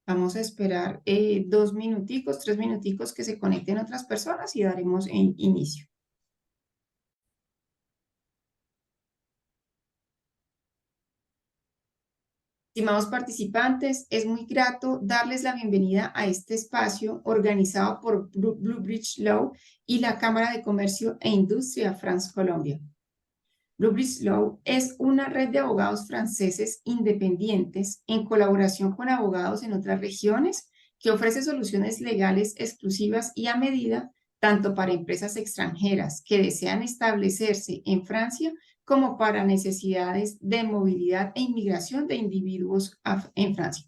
Vamos a esperar 2 minuticos, 3 minuticos que se conecten otras personas y daremos inicio. Estimados participantes, es muy grato darles la bienvenida a este espacio organizado por Bluebridge Law y la Cámara de Comercio e Industria France Colombia. Bluebridge Law es una red de abogados franceses independientes en colaboración con abogados en otras regiones que ofrece soluciones legales exclusivas y a medida tanto para empresas extranjeras que desean establecerse en Francia como para necesidades de movilidad e inmigración de individuos en Francia.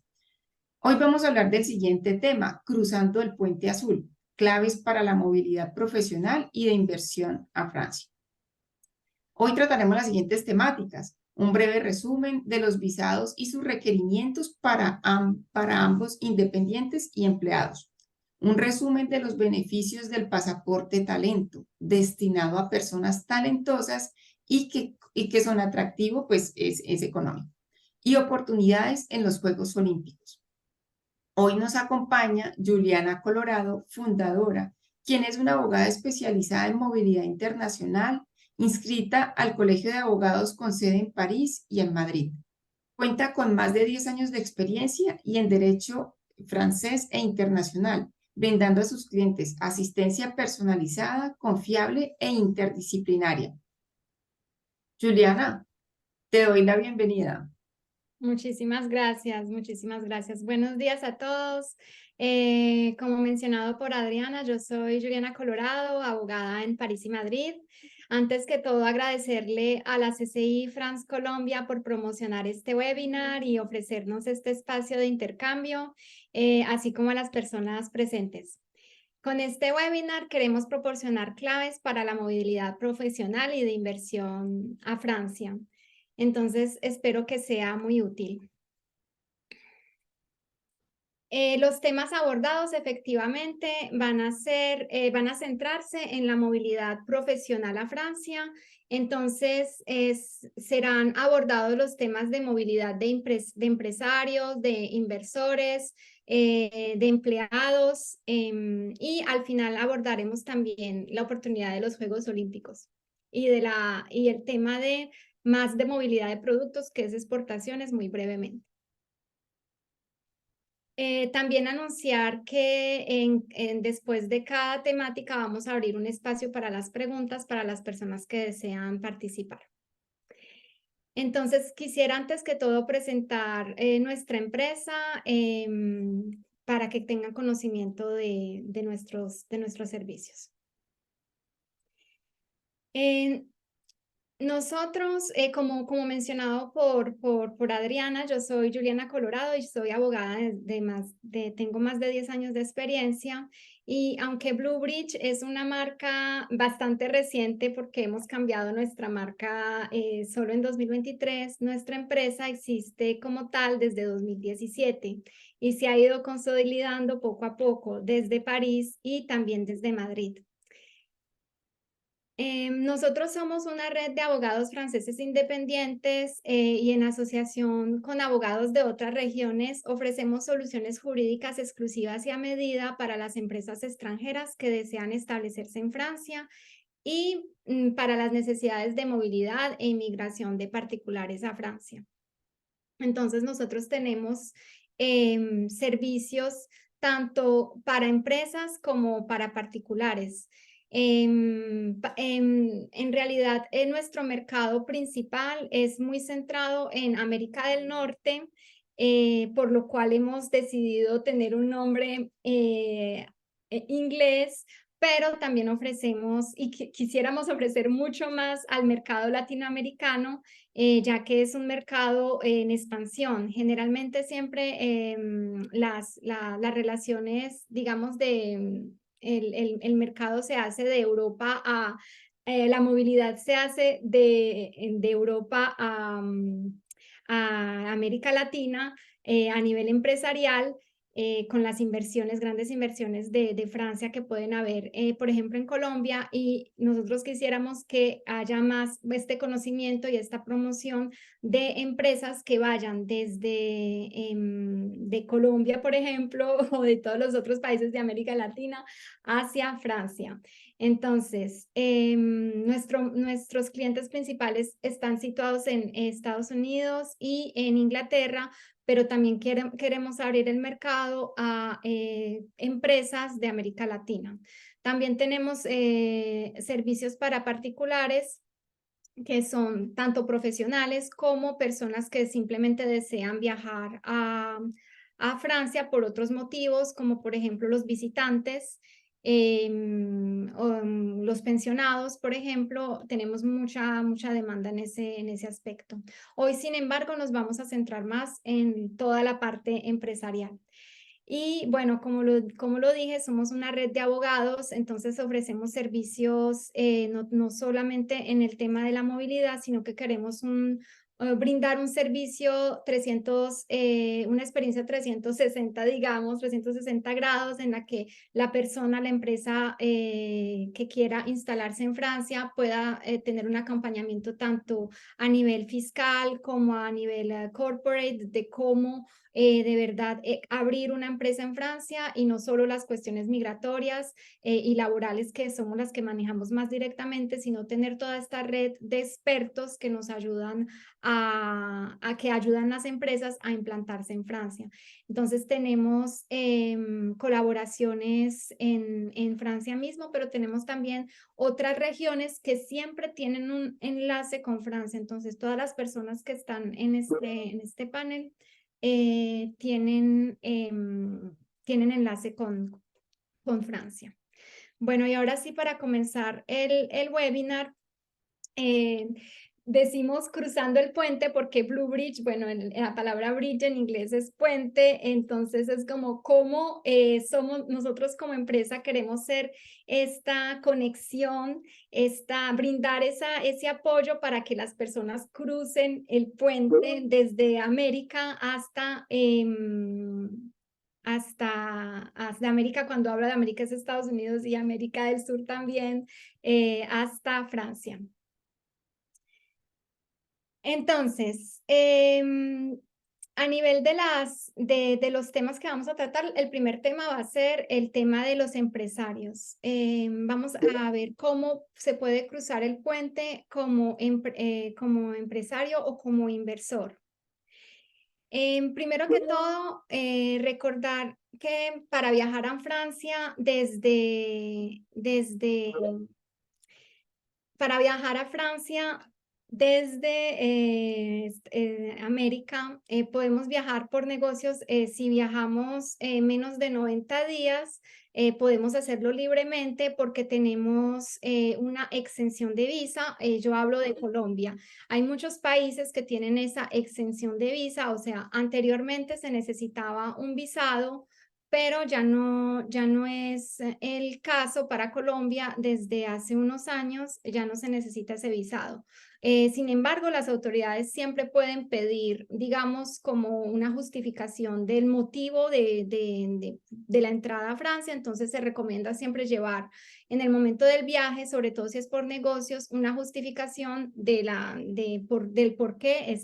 Hoy vamos a hablar del siguiente tema, cruzando el puente azul, claves para la movilidad profesional y de inversión a Francia. Hoy trataremos las siguientes temáticas, un breve resumen de los visados y sus requerimientos para ambos independientes y empleados, un resumen de los beneficios del pasaporte talento destinado a personas talentosas y que son atractivos, pues es económico, y oportunidades en los Juegos Olímpicos. Hoy nos acompaña Juliana Colorado, fundadora, quien es una abogada especializada en movilidad internacional, inscrita al Colegio de Abogados con sede en París y en Madrid. Cuenta con más de 10 años de experiencia y en derecho francés e internacional, brindando a sus clientes asistencia personalizada, confiable e interdisciplinaria. Juliana, te doy la bienvenida. Muchísimas gracias, muchísimas gracias. Buenos días a todos. Como mencionado por Adriana, yo soy Juliana Colorado, abogada en París y Madrid. Antes que todo, agradecerle a la CCI France Colombia por promocionar este webinar y ofrecernos este espacio de intercambio, así como a las personas presentes. Con este webinar queremos proporcionar claves para la movilidad profesional y de inversión a Francia. Entonces, espero que sea muy útil. Los temas abordados efectivamente van a centrarse en la movilidad profesional a Francia. Entonces, serán abordados los temas de movilidad de empresarios, de inversores, de empleados, y al final abordaremos también la oportunidad de los Juegos Olímpicos y el tema de más de movilidad de productos, que es exportaciones, muy brevemente. También anunciar que después de cada temática vamos a abrir un espacio para las preguntas para las personas que desean participar. Entonces, quisiera antes que todo presentar nuestra empresa para que tengan conocimiento de nuestros servicios. Nosotros, como mencionado por Adriana, yo soy Juliana Colorado y soy abogada tengo más de 10 años de experiencia, y aunque Bluebridge es una marca bastante reciente porque hemos cambiado nuestra marca solo en 2023, nuestra empresa existe como tal desde 2017 y se ha ido consolidando poco a poco desde París y también desde Madrid. Nosotros somos una red de abogados franceses independientes y en asociación con abogados de otras regiones ofrecemos soluciones jurídicas exclusivas y a medida para las empresas extranjeras que desean establecerse en Francia y para las necesidades de movilidad e inmigración de particulares a Francia. Entonces nosotros tenemos servicios tanto para empresas como para particulares. En realidad, nuestro mercado principal es muy centrado en América del Norte, por lo cual hemos decidido tener un nombre inglés, pero también ofrecemos y quisiéramos ofrecer mucho más al mercado latinoamericano, ya que es un mercado en expansión. Generalmente siempre las relaciones, digamos, el mercado se hace de Europa a, la movilidad se hace de Europa a América Latina a nivel empresarial, con las inversiones, grandes inversiones de Francia que pueden haber, por ejemplo, en Colombia, y nosotros quisiéramos que haya más este conocimiento y esta promoción de empresas que vayan desde de Colombia, por ejemplo, o de todos los otros países de América Latina hacia Francia. Entonces, nuestros clientes principales están situados en Estados Unidos y en Inglaterra, pero también queremos abrir el mercado a empresas de América Latina. También tenemos servicios para particulares, que son tanto profesionales como personas que simplemente desean viajar a Francia por otros motivos, como por ejemplo los visitantes, los pensionados, por ejemplo. Tenemos mucha demanda en ese aspecto. Hoy, sin embargo, nos vamos a centrar más en toda la parte empresarial. Y bueno, como lo dije, somos una red de abogados, entonces ofrecemos servicios no solamente en el tema de la movilidad, sino que queremos brindar un servicio una experiencia 360, digamos, 360 grados, en la que la persona, la empresa que quiera instalarse en Francia pueda tener un acompañamiento tanto a nivel fiscal como a nivel corporate, de cómo de verdad abrir una empresa en Francia, y no solo las cuestiones migratorias y laborales, que somos las que manejamos más directamente, sino tener toda esta red de expertos que nos ayudan a que ayudan las empresas a implantarse en Francia. Entonces tenemos colaboraciones en Francia mismo, pero tenemos también otras regiones que siempre tienen un enlace con Francia. Entonces todas las personas que están en este panel tienen enlace con Francia. Bueno, y ahora sí, para comenzar el webinar, decimos cruzando el puente porque Blue Bridge, bueno, la palabra bridge en inglés es puente, entonces es como cómo somos nosotros como empresa, queremos ser esta conexión, brindar ese apoyo para que las personas crucen el puente desde América hasta América. Cuando hablo de América es Estados Unidos, y América del Sur también, hasta Francia. Entonces, a nivel de los temas que vamos a tratar, el primer tema va a ser el tema de los empresarios. Vamos a ver cómo se puede cruzar el puente como empresario o como inversor. Primero que todo, recordar que para viajar a Francia para viajar a Francia desde América, podemos viajar por negocios. Si viajamos menos de 90 días, podemos hacerlo libremente porque tenemos una exención de visa. Yo hablo de Colombia. Hay muchos países que tienen esa exención de visa, o sea, anteriormente se necesitaba un visado, pero ya no es el caso para Colombia. Desde hace unos años ya no se necesita ese visado. Sin embargo, las autoridades siempre pueden pedir, digamos, como una justificación del motivo de la entrada a Francia. Entonces se recomienda siempre llevar en el momento del viaje, sobre todo si es por negocios, una justificación del por qué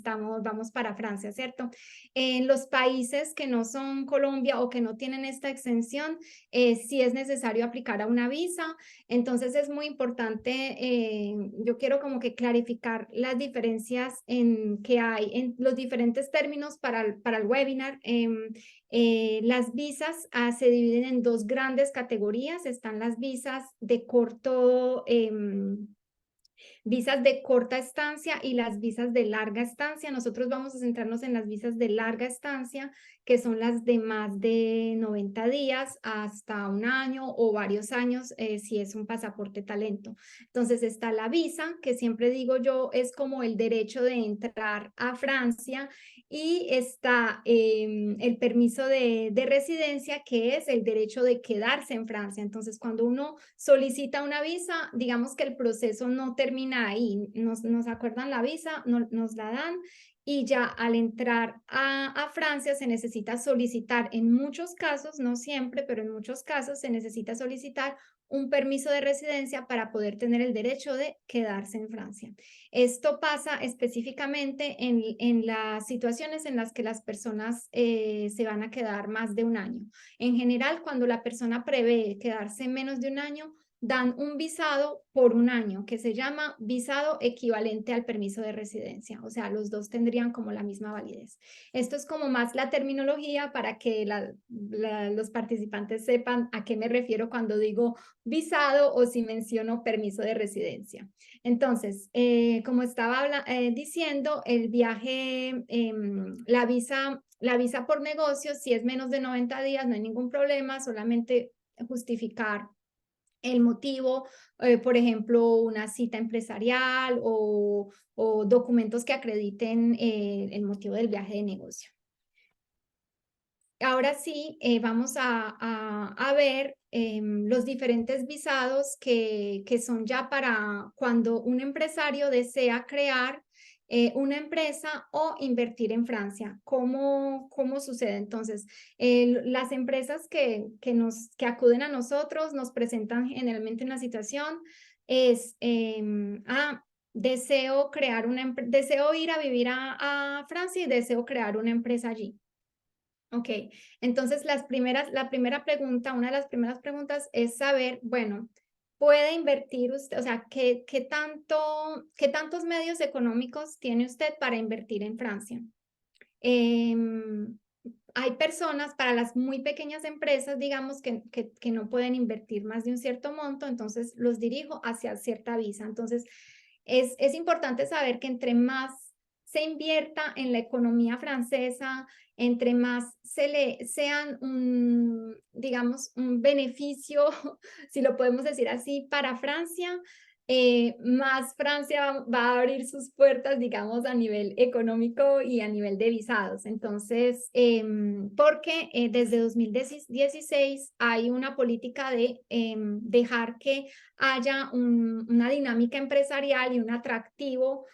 vamos para Francia, ¿cierto? En los países que no son Colombia o que no tienen esta exención, sí es necesario aplicar a una visa. Entonces es muy importante, yo quiero como que clarificar las diferencias que hay en los diferentes términos para el webinar. Las visas se dividen en dos grandes categorías. Están las visas de corta estancia y las visas de larga estancia. Nosotros vamos a centrarnos en las visas de larga estancia, que son las de más de 90 días hasta un año o varios años, si es un pasaporte talento. Entonces está la visa, que siempre digo yo es como el derecho de entrar a Francia, y está el permiso de residencia, que es el derecho de quedarse en Francia. Entonces, cuando uno solicita una visa, digamos que el proceso no termina ahí. Nos acuerdan la visa, nos la dan, y ya al entrar a Francia se necesita solicitar, en muchos casos, no siempre, pero en muchos casos se necesita solicitar un permiso de residencia para poder tener el derecho de quedarse en Francia. Esto pasa específicamente en las situaciones en las que las personas se van a quedar más de un año. En general, cuando la persona prevé quedarse menos de un año, dan un visado por un año que se llama visado equivalente al permiso de residencia. O sea, los dos tendrían como la misma validez. Esto es como más la terminología para que los participantes sepan a qué me refiero cuando digo visado o si menciono permiso de residencia. Entonces, como estaba diciendo, el viaje, la visa por negocio, si es menos de 90 días, no hay ningún problema, solamente justificar el motivo, por ejemplo, una cita empresarial o documentos que acrediten el motivo del viaje de negocio. Ahora sí, vamos a ver los diferentes visados que son ya para cuando un empresario desea crear una empresa o invertir en Francia. ¿Cómo sucede? Entonces, las empresas que acuden a nosotros nos presentan generalmente una situación, es, deseo ir a vivir a Francia y deseo crear una empresa allí. Ok, entonces la primera pregunta, una de las primeras preguntas es saber, bueno, ¿puede invertir usted? O sea, ¿qué tantos medios económicos tiene usted para invertir en Francia? Hay personas, para las muy pequeñas empresas, digamos, que no pueden invertir más de un cierto monto, entonces los dirijo hacia cierta visa. Entonces, es importante saber que entre más se invierta en la economía francesa, entre más sean digamos, un beneficio, si lo podemos decir así, para Francia, más Francia va a abrir sus puertas, digamos, a nivel económico y a nivel de visados. Entonces, porque desde 2016 hay una política de dejar que haya una dinámica empresarial y un atractivo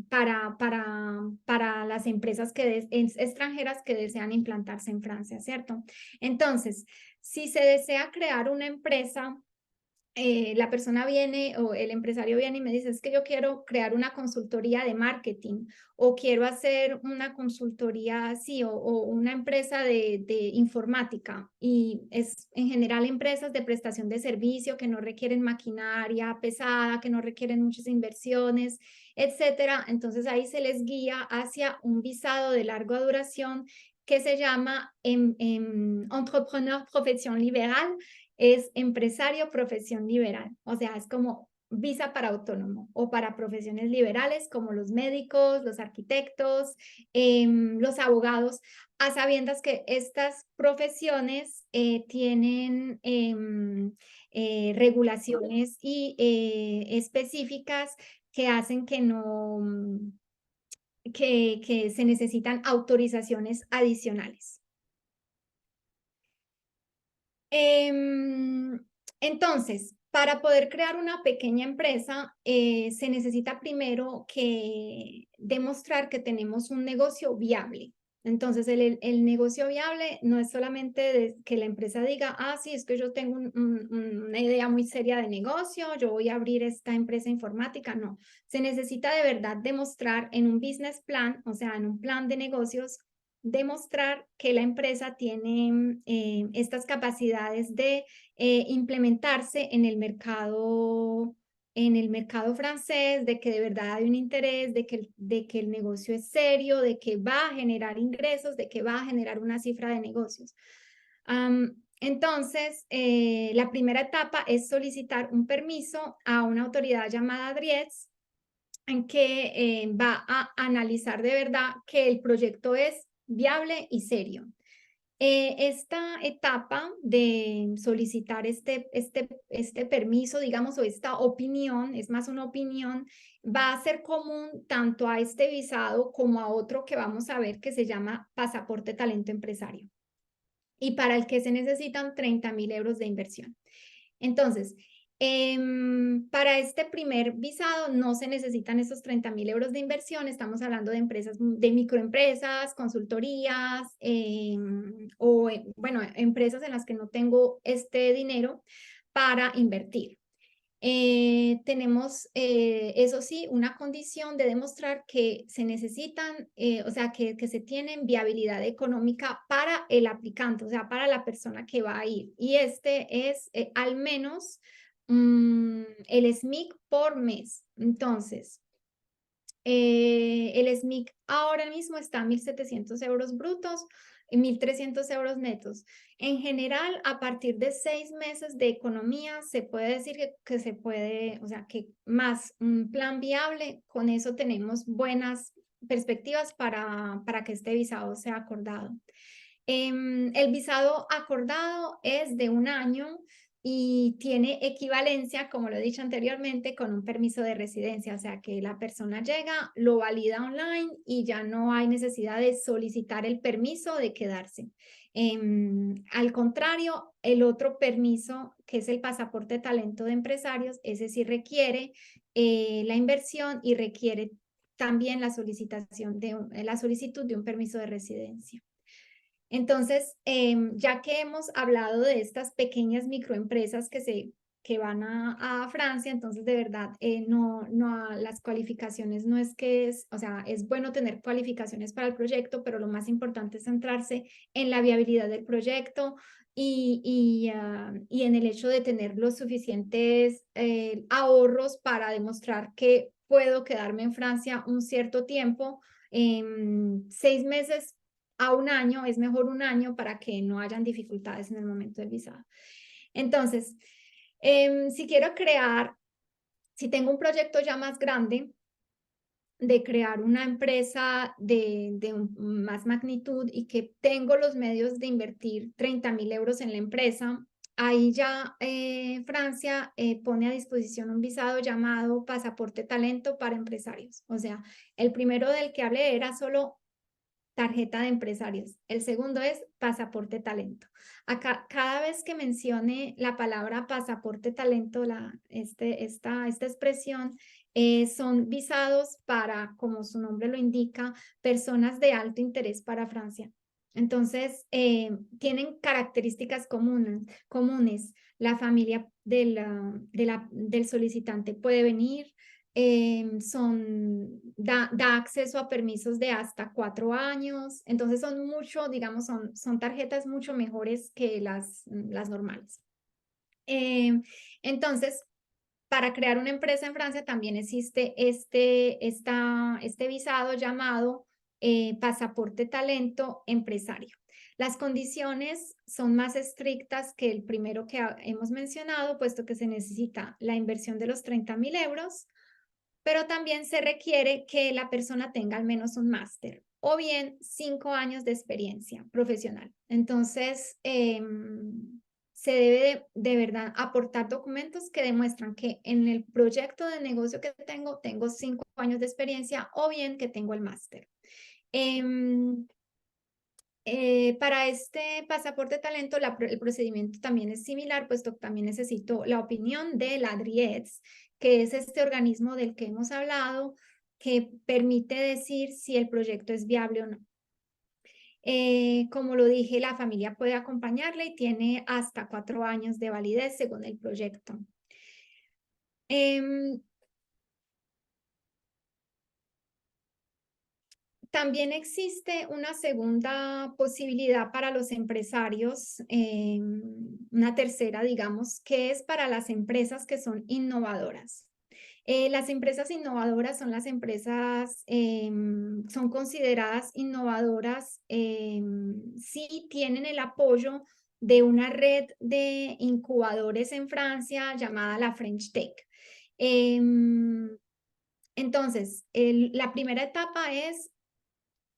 para las empresas extranjeras que desean implantarse en Francia, ¿cierto? Entonces, si se desea crear una empresa, la persona viene o el empresario viene y me dice, es que yo quiero crear una consultoría de marketing o quiero hacer una consultoría así o una empresa de informática y es en general empresas de prestación de servicio que no requieren maquinaria pesada, que no requieren muchas inversiones, etcétera. Entonces ahí se les guía hacia un visado de larga duración que se llama Entrepreneur Profesión Liberal, es empresario profesión liberal, o sea, es como visa para autónomo o para profesiones liberales como los médicos, los arquitectos, los abogados, a sabiendas que estas profesiones tienen regulaciones y específicas que hacen que no, que se necesitan autorizaciones adicionales. Entonces, para poder crear una pequeña empresa, se necesita primero que demostrar que tenemos un negocio viable. Entonces, el negocio viable no es solamente que la empresa diga, sí, es que yo tengo una idea muy seria de negocio, yo voy a abrir esta empresa informática. No, se necesita de verdad demostrar en un business plan, o sea, en un plan de negocios, demostrar que la empresa tiene estas capacidades de implementarse en el mercado francés, de que de verdad hay un interés, de que el negocio es serio, de que va a generar ingresos, de que va a generar una cifra de negocios. Entonces, la primera etapa es solicitar un permiso a una autoridad llamada DRIETS, en que va a analizar de verdad que el proyecto es viable y serio. Esta etapa de solicitar este permiso, digamos, o esta opinión, es más una opinión, va a ser común tanto a este visado como a otro que vamos a ver que se llama pasaporte talento empresario y para el que se necesitan 30.000 euros de inversión. Entonces, Para este primer visado no se necesitan esos 30.000 euros de inversión. Estamos hablando de empresas, de microempresas, consultorías, o bueno, empresas en las que no tengo este dinero para invertir. Tenemos, eso sí, una condición de demostrar que se necesitan, o sea, que se tienen viabilidad económica para el aplicante, o sea, para la persona que va a ir. Y este es al menos el SMIC por mes. Entonces, el SMIC ahora mismo está a 1.700 euros brutos y 1.300 euros netos. En general, a partir de 6 meses de economía, se puede decir que se puede, o sea, que más un plan viable, con eso tenemos buenas perspectivas para que este visado sea acordado. El visado acordado es de 1 año y tiene equivalencia, como lo he dicho anteriormente, con un permiso de residencia, o sea que la persona llega, lo valida online y ya no hay necesidad de solicitar el permiso de quedarse. Al contrario, el otro permiso, que es el pasaporte talento de empresarios, ese sí requiere la inversión y requiere también la solicitación la solicitud de un permiso de residencia. Entonces, ya que hemos hablado de estas pequeñas microempresas que van a Francia, entonces de verdad, las cualificaciones no es que es, o sea, es bueno tener cualificaciones para el proyecto, pero lo más importante es centrarse en la viabilidad del proyecto y en el hecho de tener los suficientes ahorros para demostrar que puedo quedarme en Francia un cierto tiempo. 6 meses a 1 año, es mejor 1 año para que no hayan dificultades en el momento del visado. Entonces, si tengo un proyecto ya más grande, de crear una empresa de más magnitud y que tengo los medios de invertir 30.000 euros en la empresa, ahí ya Francia pone a disposición un visado llamado pasaporte talento para empresarios. O sea, el primero del que hablé era solo tarjeta de empresarios. El segundo es pasaporte talento. Acá, cada vez que mencione la palabra pasaporte talento, esta expresión, son visados para, como su nombre lo indica, personas de alto interés para Francia. Entonces, tienen características comunes. La familia del solicitante puede venir, da acceso a permisos de hasta 4 años, entonces son mucho, digamos, son tarjetas mucho mejores que las normales. Entonces, para crear una empresa en Francia también existe este visado llamado pasaporte talento empresario. Las condiciones son más estrictas que el primero que hemos mencionado, puesto que se necesita la inversión de los 30.000 euros, pero también se requiere que la persona tenga al menos un máster o bien 5 años de experiencia profesional. Entonces, se debe de verdad aportar documentos que demuestran que en el proyecto de negocio que tengo 5 años de experiencia o bien que tengo el máster. Para este pasaporte talento, el procedimiento también es similar, puesto que también necesito la opinión de la DRIETS, que es este organismo del que hemos hablado, que permite decir si el proyecto es viable o no. Como lo dije, la familia puede acompañarle y tiene hasta 4 años de validez según el proyecto. También existe una segunda posibilidad para los empresarios, una tercera, digamos, que es para las empresas que son innovadoras. Las empresas innovadoras son las empresas, son consideradas innovadoras si tienen el apoyo de una red de incubadores en Francia llamada la French Tech. Entonces, la primera etapa es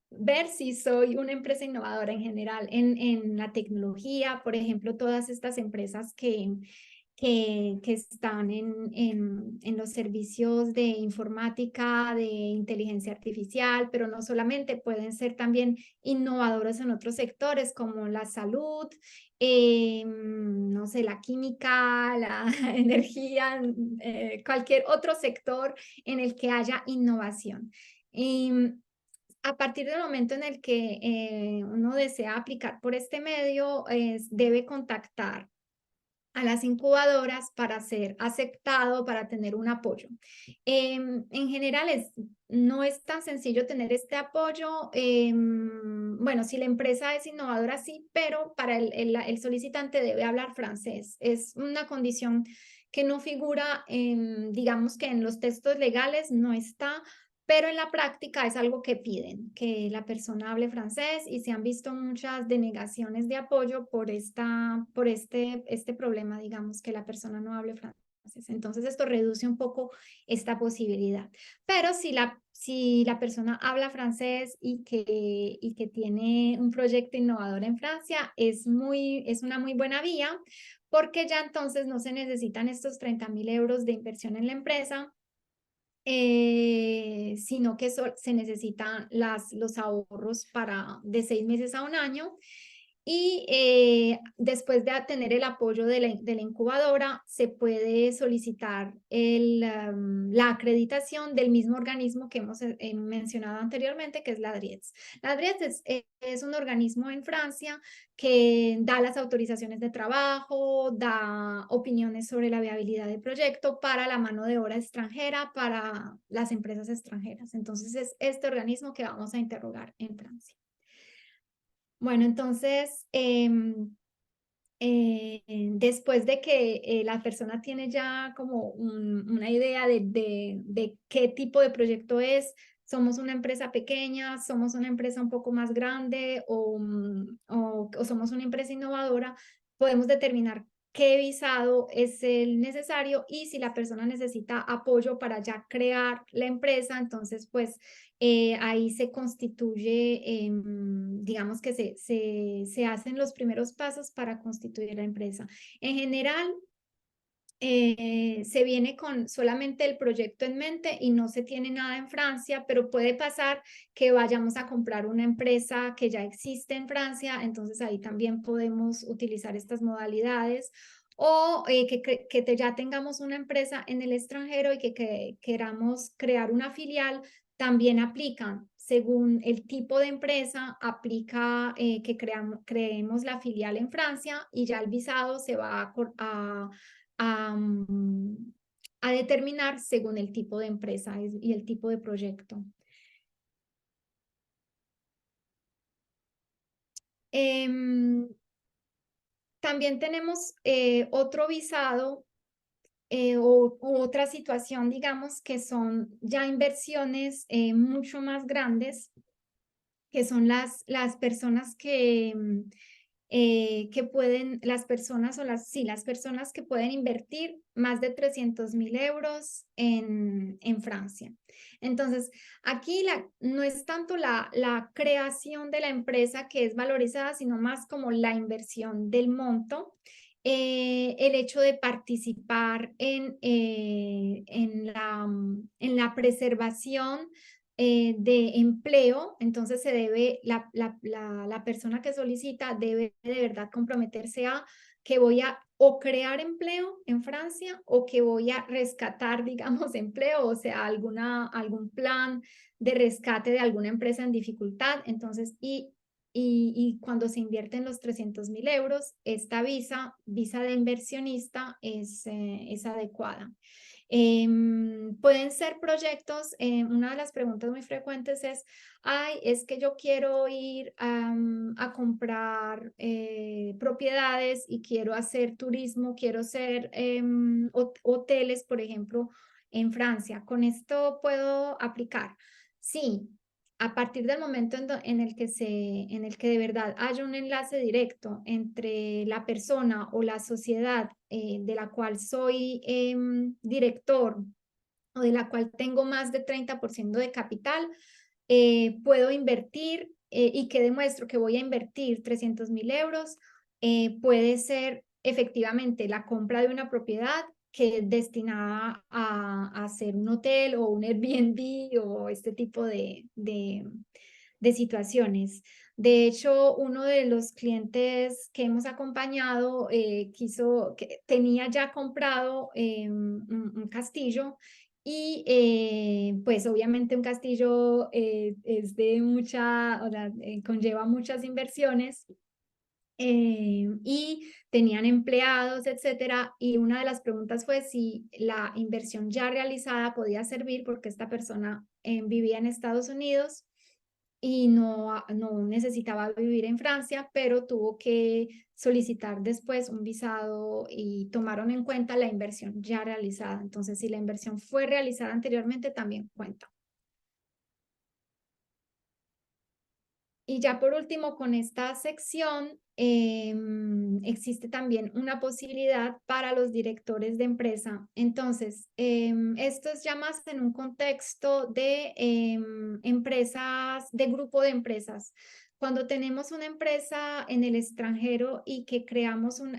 ver si soy una empresa innovadora en general en la tecnología, por ejemplo, todas estas empresas que están en los servicios de informática, de inteligencia artificial, pero no solamente, pueden ser también innovadores en otros sectores como la salud, no sé, la química, la energía, cualquier otro sector en el que haya innovación. Y a partir del momento en el que uno desea aplicar por este medio, debe contactar a las incubadoras para ser aceptado, para tener un apoyo. En general no es tan sencillo tener este apoyo. Bueno, si la empresa es innovadora, sí, pero para el solicitante debe hablar francés. Es una condición que no figura, digamos que en los textos legales no está, pero en la práctica es algo que piden, que la persona hable francés, y se han visto muchas denegaciones de apoyo por este problema, digamos, que la persona no hable francés. Entonces esto reduce un poco esta posibilidad. Pero si la persona habla francés y que tiene un proyecto innovador en Francia, es una muy buena vía, porque ya entonces no se necesitan estos 30.000 euros de inversión en la empresa, sino que se necesitan los ahorros de 6 meses a un año. Y después de tener el apoyo de la incubadora, se puede solicitar la acreditación del mismo organismo que hemos mencionado anteriormente, que es la DRIETS. La DRIETS es un organismo en Francia que da las autorizaciones de trabajo, da opiniones sobre la viabilidad del proyecto para la mano de obra extranjera, para las empresas extranjeras. Entonces es este organismo que vamos a interrogar en Francia. Bueno, entonces, después de que la persona tiene ya como una idea de qué tipo de proyecto es, somos una empresa pequeña, somos una empresa un poco más grande, o somos una empresa innovadora, podemos determinar qué visado es el necesario, y si la persona necesita apoyo para ya crear la empresa, entonces pues ahí se constituye, digamos que se hacen los primeros pasos para constituir la empresa. En general, se viene con solamente el proyecto en mente y no se tiene nada en Francia, pero puede pasar que vayamos a comprar una empresa que ya existe en Francia, entonces ahí también podemos utilizar estas modalidades. O que ya tengamos una empresa en el extranjero y que queramos crear una filial, también aplican. Según el tipo de empresa, aplica que creemos la filial en Francia, y ya el visado se va a determinar según el tipo de empresa y el tipo de proyecto. También tenemos otro visado u otra situación, digamos, que son ya inversiones mucho más grandes, que son las personas que pueden, las personas las personas que pueden invertir más de 300.000 euros en Francia. Entonces, aquí no es tanto la creación de la empresa que es valorizada, sino más como la inversión del monto. El hecho de participar en la preservación de empleo, entonces la persona que solicita debe de verdad comprometerse a que voy a o crear empleo en Francia, o que voy a rescatar, digamos, empleo, o sea, algún plan de rescate de alguna empresa en dificultad. Entonces, y cuando se invierten los 300.000 euros, esta visa de inversionista es adecuada. Pueden ser proyectos, una de las preguntas muy frecuentes es, es que yo quiero ir a comprar propiedades y quiero hacer turismo, quiero hacer hoteles, por ejemplo, en Francia. ¿Con esto puedo aplicar? Sí. A partir del momento en el que de verdad haya un enlace directo entre la persona o la sociedad de la cual soy director, o de la cual tengo más de 30% de capital, puedo invertir y que demuestro que voy a invertir 300.000 euros, puede ser efectivamente la compra de una propiedad que es destinada a hacer un hotel o un Airbnb o este tipo de situaciones. De hecho, uno de los clientes que hemos acompañado tenía ya comprado un castillo y pues obviamente un castillo es de o sea, conlleva muchas inversiones y tenían empleados, etcétera. Y una de las preguntas fue si la inversión ya realizada podía servir porque esta persona vivía en Estados Unidos y no necesitaba vivir en Francia, pero tuvo que solicitar después un visado y tomaron en cuenta la inversión ya realizada. Entonces, si la inversión fue realizada anteriormente, también cuenta. Y ya por último, con esta sección, existe también una posibilidad para los directores de empresa. Entonces, esto es ya más en un contexto de empresas, de grupo de empresas. Cuando tenemos una empresa en el extranjero y que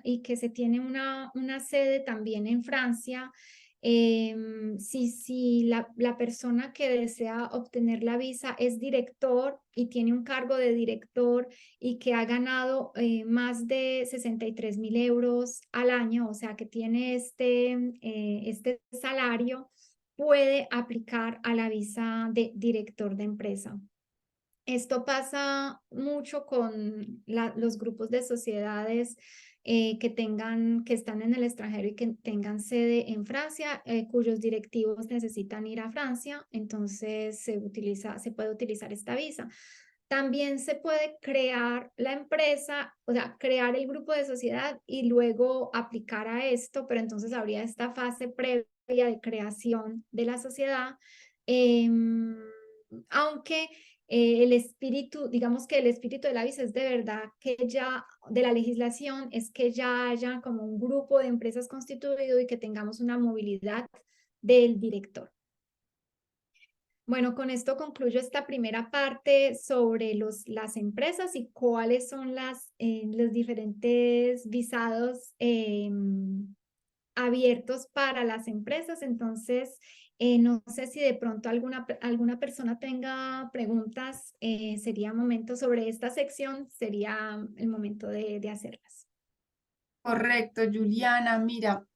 y que se tiene una sede también en Francia, si la persona que desea obtener la visa es director y tiene un cargo de director y que ha ganado más de 63.000 euros al año, o sea que tiene este salario, puede aplicar a la visa de director de empresa. Esto pasa mucho con los grupos de sociedades que están en el extranjero y que tengan sede en Francia, cuyos directivos necesitan ir a Francia, entonces se puede utilizar esta visa. También se puede crear la empresa, o sea, crear el grupo de sociedad y luego aplicar a esto, pero entonces habría esta fase previa de creación de la sociedad, aunque el espíritu, digamos que el espíritu de la visa es de verdad que ya, de la legislación, es que ya haya como un grupo de empresas constituido y que tengamos una movilidad del director. Bueno, con esto concluyo esta primera parte sobre las empresas y cuáles son los diferentes visados abiertos para las empresas. Entonces, no sé si de pronto alguna persona tenga preguntas, sería momento sobre esta sección, sería el momento de hacerlas. Correcto, Juliana. Mira,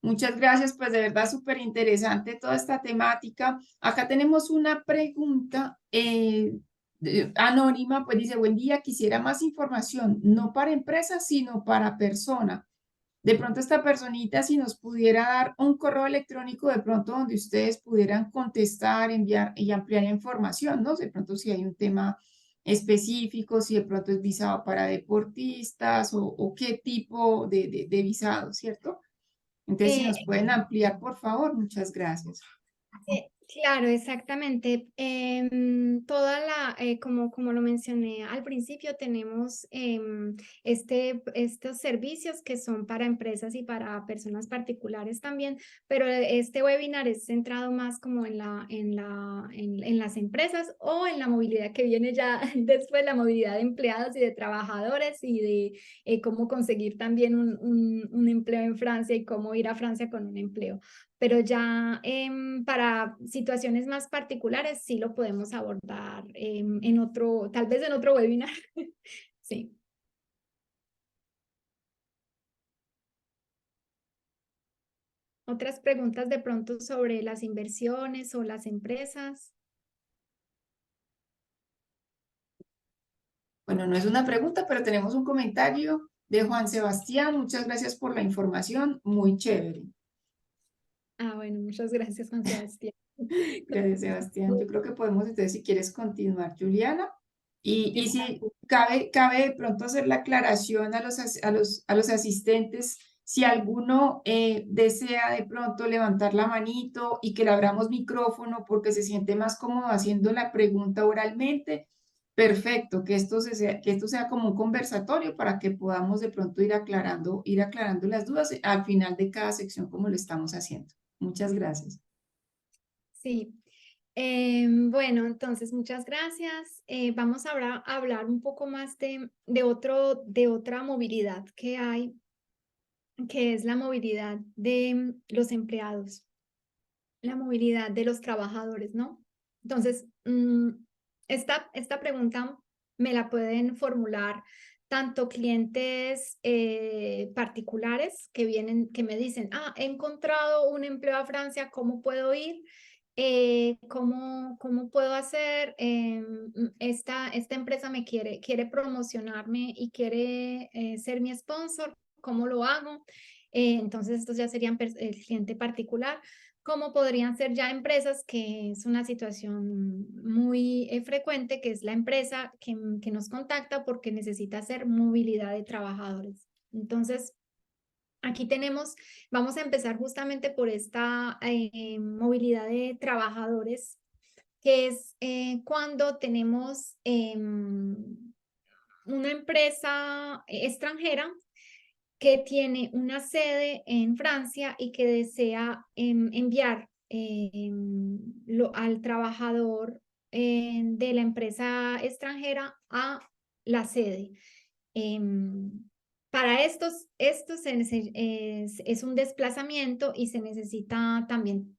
muchas gracias, pues de verdad súper interesante toda esta temática. Acá tenemos una pregunta anónima, pues dice, buen día, quisiera más información, no para empresas, sino para persona. De pronto esta personita, si nos pudiera dar un correo electrónico, de pronto donde ustedes pudieran contestar, enviar y ampliar información, ¿no? De pronto si hay un tema específico, si de pronto es visado para deportistas o qué tipo de visado, ¿cierto? Entonces, si Eh, nos pueden ampliar, por favor, muchas gracias. Claro, exactamente. Como lo mencioné al principio, tenemos estos servicios que son para empresas y para personas particulares también, pero este webinar es centrado más como en las empresas o en la movilidad que viene ya después, la movilidad de empleados y de trabajadores y de cómo conseguir también un empleo en Francia y cómo ir a Francia con un empleo, pero ya para situaciones más particulares sí lo podemos abordar tal vez en otro webinar. Sí. Otras preguntas de pronto sobre las inversiones o las empresas. Bueno, no es una pregunta, pero tenemos un comentario de Juan Sebastián. Muchas gracias por la información, muy chévere. Ah, bueno, muchas gracias, Juan Sebastián. Gracias, Sebastián. Yo creo que podemos, entonces, si quieres continuar, Juliana. Y si Exacto. cabe de pronto hacer la aclaración a los asistentes, si alguno desea de pronto levantar la manito y que le abramos micrófono porque se siente más cómodo haciendo la pregunta oralmente, perfecto, que esto sea como un conversatorio para que podamos de pronto ir aclarando las dudas al final de cada sección como lo estamos haciendo. Muchas gracias. Sí. Bueno, entonces muchas gracias. Vamos ahora a hablar un poco más de otra movilidad que hay que es la movilidad de los empleados, la movilidad de los trabajadores, ¿no? Entonces, esta pregunta me la pueden formular tanto clientes particulares que vienen, que me dicen, he encontrado un empleo a Francia, ¿cómo puedo ir? ¿Cómo puedo hacer? Esta empresa me quiere promocionarme y quiere ser mi sponsor, ¿cómo lo hago? Entonces, estos ya serían el cliente particular. ¿Cómo podrían ser ya empresas, que es una situación muy frecuente, que es la empresa que nos contacta porque necesita hacer movilidad de trabajadores? Entonces, aquí vamos a empezar justamente por esta movilidad de trabajadores, que es cuando tenemos una empresa extranjera que tiene una sede en Francia y que desea enviar al trabajador de la empresa extranjera a la sede. Em, para estos es un desplazamiento y se necesita también,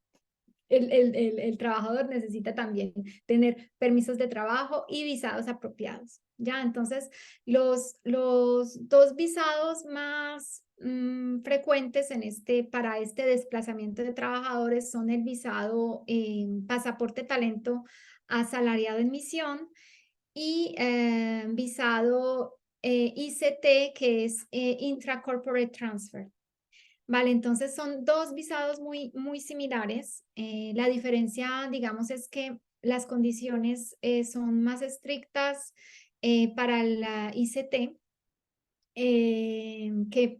el trabajador necesita también tener permisos de trabajo y visados apropiados. ¿Ya? Entonces, los dos visados más frecuentes para este desplazamiento de trabajadores son el visado pasaporte talento asalariado en misión y visado ICT, que es Intra-Corporate Transfer. Vale, entonces son dos visados muy similares. La diferencia, digamos, es que las condiciones son más estrictas para la ICT que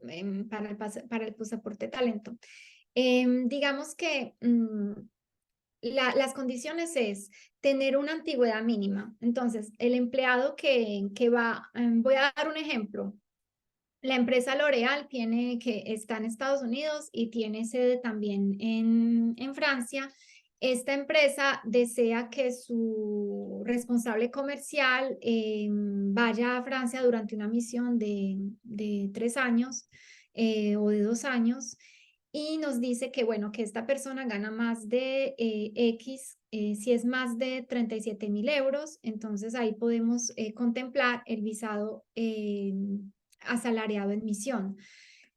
para el pasaporte talento. Digamos que las condiciones es tener una antigüedad mínima. Entonces, el empleado que va, voy a dar un ejemplo. La empresa L'Oréal que está en Estados Unidos y tiene sede también en Francia. Esta empresa desea que su responsable comercial vaya a Francia durante una misión de 3 años o de 2 años, y nos dice que, bueno, que esta persona gana más de X, si es más de 37.000 euros, entonces ahí podemos contemplar el visado asalariado en misión.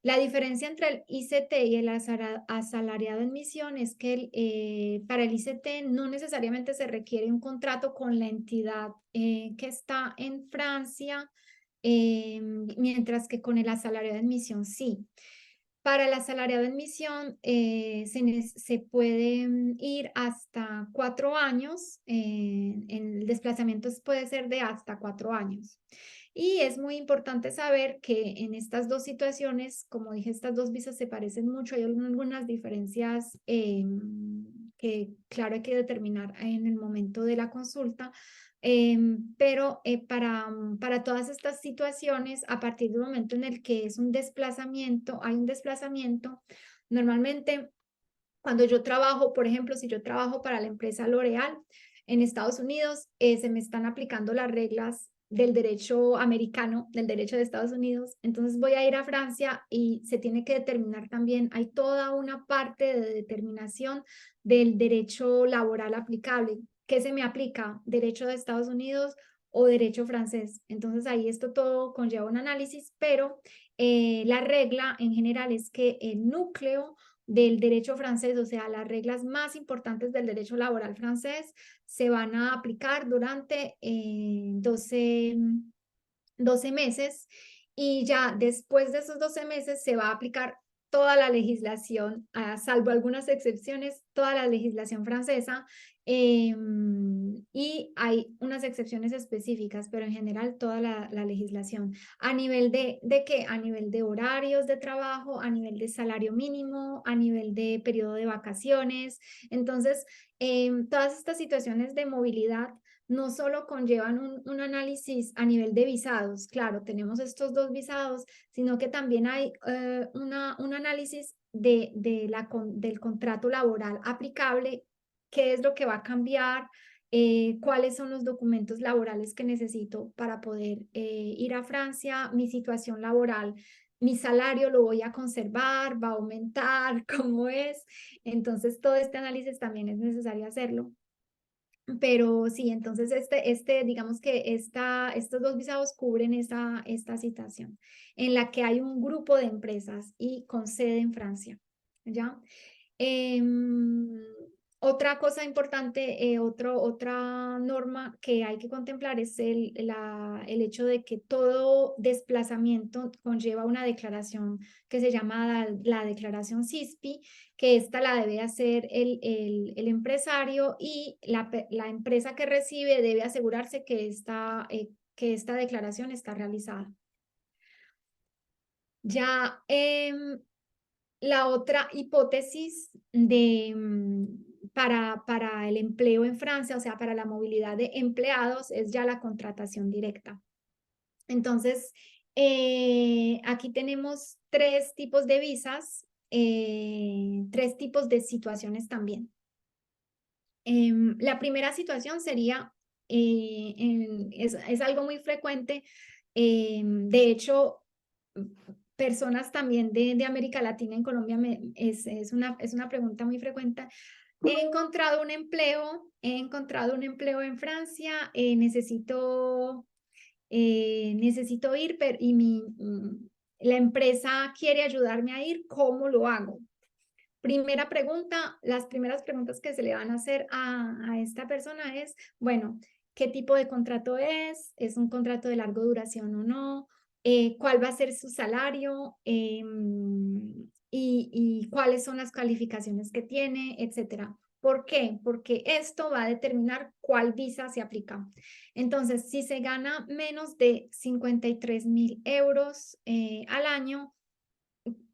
La diferencia entre el ICT y el asalariado en misión es que para el ICT no necesariamente se requiere un contrato con la entidad que está en Francia, mientras que con el asalariado en misión sí. Para el asalariado en misión se puede ir hasta 4 años, el desplazamiento puede ser de hasta 4 años. Y es muy importante saber que en estas dos situaciones, como dije, estas dos visas se parecen mucho, hay algunas diferencias que, claro, hay que determinar en el momento de la consulta, pero para todas estas situaciones, a partir del momento en el que es un desplazamiento, hay un desplazamiento, normalmente cuando yo trabajo, por ejemplo, si yo trabajo para la empresa L'Oréal en Estados Unidos, se me están aplicando las reglas del derecho americano, del derecho de Estados Unidos. Entonces voy a ir a Francia y se tiene que determinar también, hay toda una parte de determinación del derecho laboral aplicable. ¿Qué se me aplica? ¿Derecho de Estados Unidos o derecho francés? Entonces ahí esto todo conlleva un análisis, pero la regla en general es que el núcleo del derecho francés, o sea, las reglas más importantes del derecho laboral francés, se van a aplicar durante 12 meses, y ya después de esos 12 meses se va a aplicar toda la legislación, salvo algunas excepciones, toda la legislación francesa, y hay unas excepciones específicas, pero en general toda la legislación. ¿A nivel de qué? A nivel de horarios de trabajo, a nivel de salario mínimo, a nivel de periodo de vacaciones. Entonces, todas estas situaciones de movilidad no solo conllevan un análisis a nivel de visados, claro, tenemos estos dos visados, sino que también hay un análisis del contrato laboral aplicable, qué es lo que va a cambiar, cuáles son los documentos laborales que necesito para poder ir a Francia, mi situación laboral mi salario lo voy a conservar, va a aumentar, cómo es. Entonces, todo este análisis también es necesario hacerlo. Pero sí, entonces digamos que estos dos visados cubren esta situación en la que hay un grupo de empresas y con sede en Francia, ¿ya? Em, Otra cosa importante, otra norma que hay que contemplar es el hecho de que todo desplazamiento conlleva una declaración que se llama la declaración CISPI, que esta la debe hacer el empresario y la empresa que recibe debe asegurarse que esta declaración está realizada. Ya la otra hipótesis para el empleo en Francia, o sea, para la movilidad de empleados, es ya la contratación directa. Entonces, aquí tenemos tres tipos de visas, tres tipos de situaciones también. La primera situación sería, es algo muy frecuente, de hecho, personas también de América Latina en Colombia es una pregunta muy frecuente. He encontrado un empleo en Francia, necesito ir, la empresa quiere ayudarme a ir, ¿cómo lo hago? Primera pregunta, las primeras preguntas que se le van a hacer a esta persona es, bueno, ¿qué tipo de contrato es? ¿Es un contrato de larga duración o no? ¿Cuál va a ser su salario? Y cuáles son las calificaciones que tiene, etcétera. ¿Por qué? Porque esto va a determinar cuál visa se aplica. Entonces, si se gana menos de 53.000 euros al año,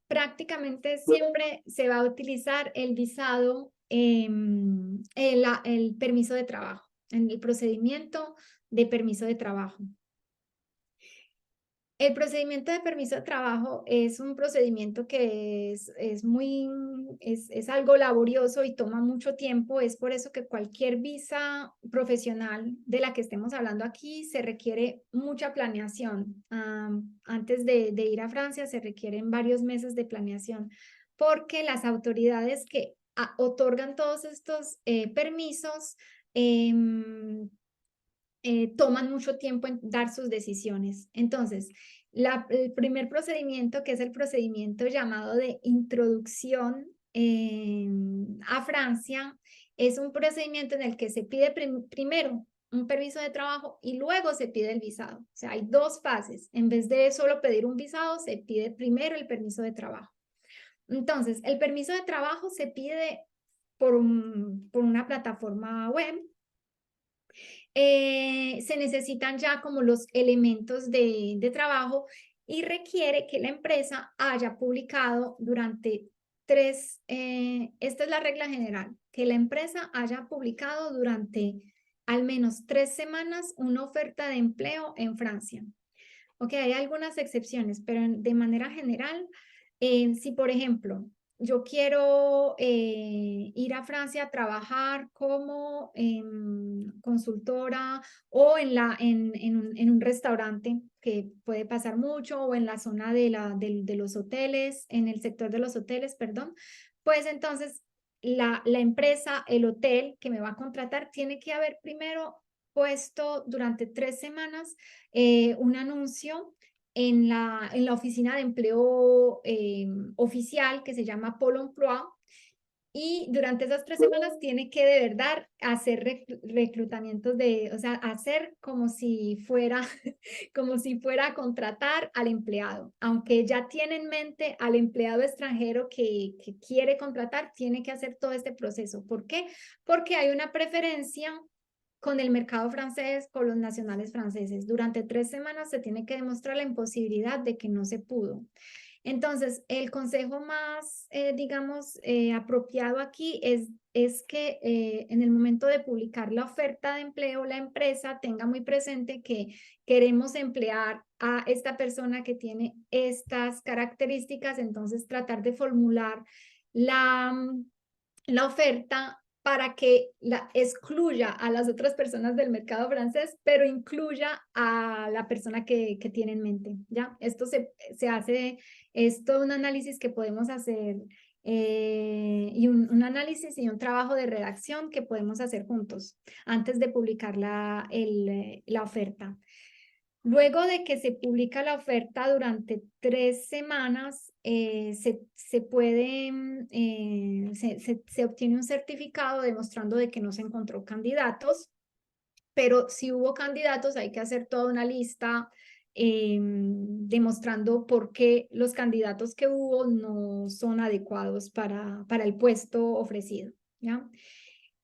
prácticamente siempre se va a utilizar el visado, el permiso de trabajo, en el procedimiento de permiso de trabajo. El procedimiento de permiso de trabajo es un procedimiento que es algo laborioso y toma mucho tiempo. Es por eso que cualquier visa profesional de la que estemos hablando aquí se requiere mucha planeación. Antes de ir a Francia se requieren varios meses de planeación porque las autoridades que otorgan todos estos permisos toman mucho tiempo en dar sus decisiones. Entonces, el primer procedimiento, que es el procedimiento llamado de introducción a Francia, es un procedimiento en el que se pide primero un permiso de trabajo y luego se pide el visado. O sea, hay dos fases. En vez de solo pedir un visado, se pide primero el permiso de trabajo. Entonces, el permiso de trabajo se pide por una plataforma web. Se necesitan ya como los elementos de trabajo y requiere que la empresa haya publicado durante esta es la regla general, que la empresa haya publicado durante al menos 3 semanas una oferta de empleo en Francia. Ok, hay algunas excepciones, pero de manera general, si por ejemplo yo quiero ir a Francia a trabajar como consultora o en un restaurante, que puede pasar mucho, o en la zona de los hoteles, en el sector de los hoteles, perdón, pues entonces la empresa, el hotel que me va a contratar, tiene que haber primero puesto durante 3 semanas un anuncio en la oficina de empleo oficial que se llama Pôle emploi, y durante esas 3 semanas tiene que de verdad hacer reclutamientos o sea, hacer como si fuera, como si fuera a contratar al empleado. Aunque ya tiene en mente al empleado extranjero que quiere contratar, tiene que hacer todo este proceso. ¿Por qué? Porque hay una preferencia con el mercado francés, con los nacionales franceses. Durante 3 semanas se tiene que demostrar la imposibilidad de que no se pudo. Entonces, el consejo más, digamos, apropiado aquí es que en el momento de publicar la oferta de empleo, la empresa tenga muy presente que queremos emplear a esta persona que tiene estas características, entonces tratar de formular la oferta para que excluya a las otras personas del mercado francés, pero incluya a la persona que tiene en mente, ¿ya? Esto se hace, es todo un análisis que podemos hacer y un análisis y un trabajo de redacción que podemos hacer juntos antes de publicar la oferta. Luego de que se publica la oferta durante 3 semanas, se puede, se obtiene un certificado demostrando de que no se encontró candidatos, pero si hubo candidatos hay que hacer toda una lista demostrando por qué los candidatos que hubo no son adecuados para el puesto ofrecido, ¿ya?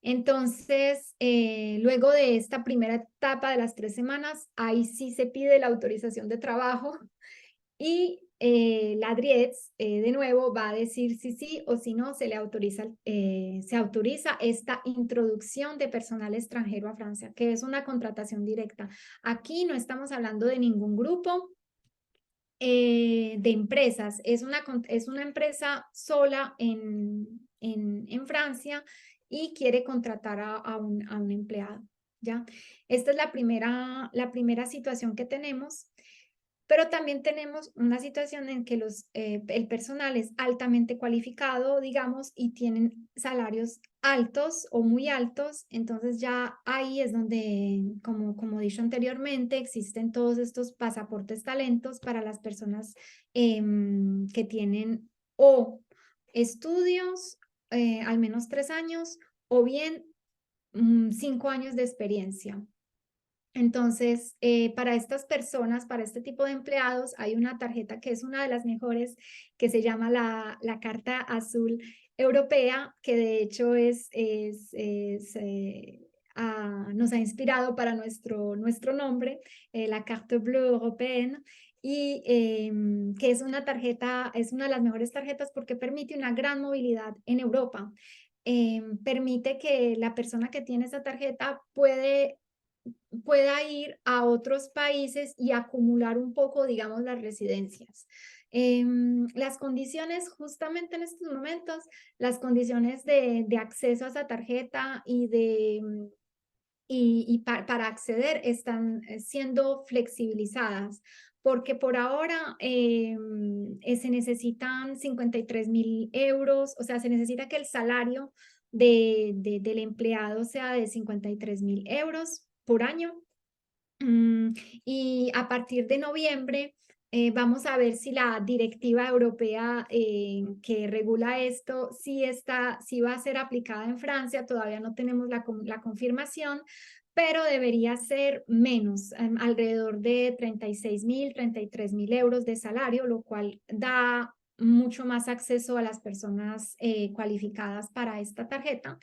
Entonces, luego de esta primera etapa de las 3 semanas, ahí sí se pide la autorización de trabajo y la DRIETS, de nuevo, va a decir si sí o si no se autoriza esta introducción de personal extranjero a Francia, que es una contratación directa. Aquí no estamos hablando de ningún grupo de empresas, es una empresa sola en Francia y quiere contratar a un empleado, ¿ya? Esta es la primera situación que tenemos, pero también tenemos una situación en que el personal es altamente cualificado, digamos, y tienen salarios altos o muy altos, entonces ya ahí es donde, como dicho anteriormente, existen todos estos pasaportes talentos para las personas que tienen o estudios, al menos 3 años, o bien 5 años de experiencia. Entonces, para estas personas, para este tipo de empleados, hay una tarjeta que es una de las mejores, que se llama la Carta Azul Europea, que de hecho nos ha inspirado para nuestro nombre, la Carte Bleue Européenne, y que es una tarjeta, es una de las mejores tarjetas porque permite una gran movilidad en Europa. Permite que la persona que tiene esa tarjeta pueda ir a otros países y acumular un poco, digamos, las residencias. Las condiciones, justamente en estos momentos, las condiciones de acceso a esa tarjeta para acceder están siendo flexibilizadas, porque por ahora se necesitan 53.000 euros, o sea, se necesita que el salario del empleado sea de 53.000 euros por año. Y a partir de noviembre vamos a ver si la directiva europea que regula esto sí va a ser aplicada en Francia. Todavía no tenemos la confirmación, pero debería ser menos, alrededor de 36.000, 33.000 euros de salario, lo cual da mucho más acceso a las personas cualificadas para esta tarjeta.